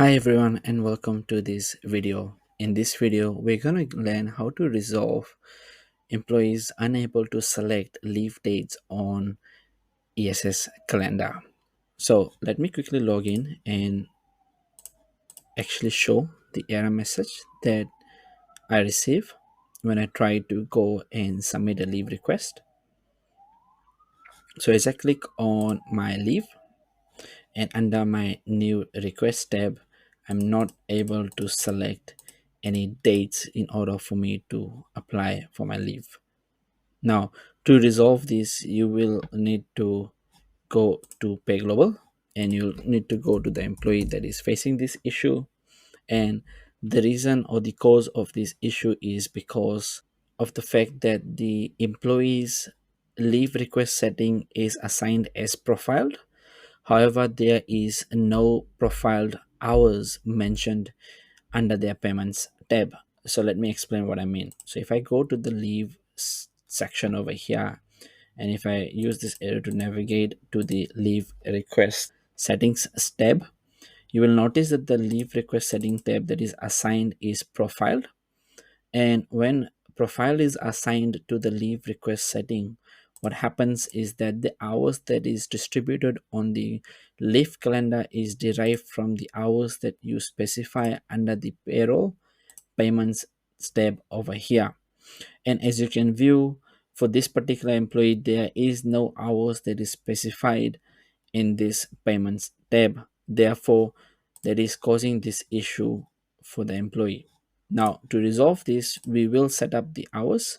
Hi everyone and welcome to this video. In this video, we're going to learn how to resolve employees unable to select leave dates on ESS calendar. So let me quickly log in and actually show the error message that I receive when I try to go and submit a leave request. So as I click on my leave and under my new request tab, I'm not able to select any dates in order for me to apply for my leave. Now, to resolve this, you will need to go to PayGlobal and you'll need to go to the employee that is facing this issue. And the reason or the cause of this issue is because of the fact that the employee's leave request setting is assigned as profiled. However, there is no profiled hours mentioned under their payments tab. So let me explain what I mean. So if I go to the leave section over here, and if I use this arrow to navigate to the leave request settings tab, you will notice that the leave request setting tab that is assigned is profiled. And when profile is assigned to the leave request setting, what happens is that the hours that is distributed on the leave calendar is derived from the hours that you specify under the payroll payments tab over here. And as you can view, for this particular employee, there is no hours that is specified in this payments tab. Therefore, that is causing this issue for the employee. Now, to resolve this, we will set up the hours.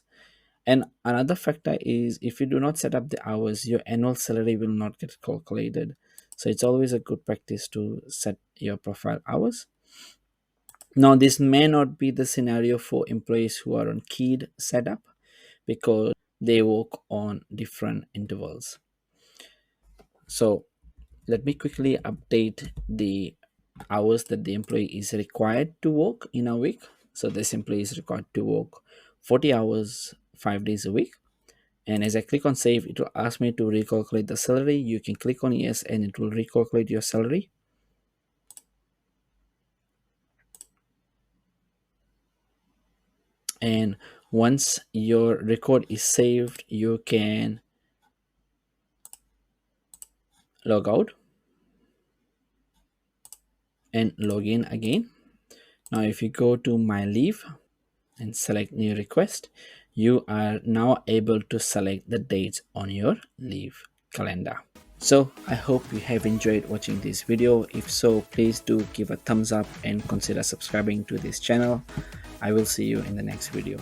And another factor is if you do not set up the hours, your annual salary will not get calculated. So it's always a good practice to set your profile hours. Now, this may not be the scenario for employees who are on keyed setup because they work on different intervals. So let me quickly update the hours that the employee is required to work in a week. So this employee is required to work 40 hours 5 days a week. And as I click on save, it will ask me to recalculate the salary. You can click on yes and it will recalculate your salary. And once your record is saved, you can log out and log in again. Now if you go to my leave and select new request, you are now able to select the dates on your leave calendar. So I hope you have enjoyed watching this video. If so, please do give a thumbs up and consider subscribing to this channel. I will see you in the next video.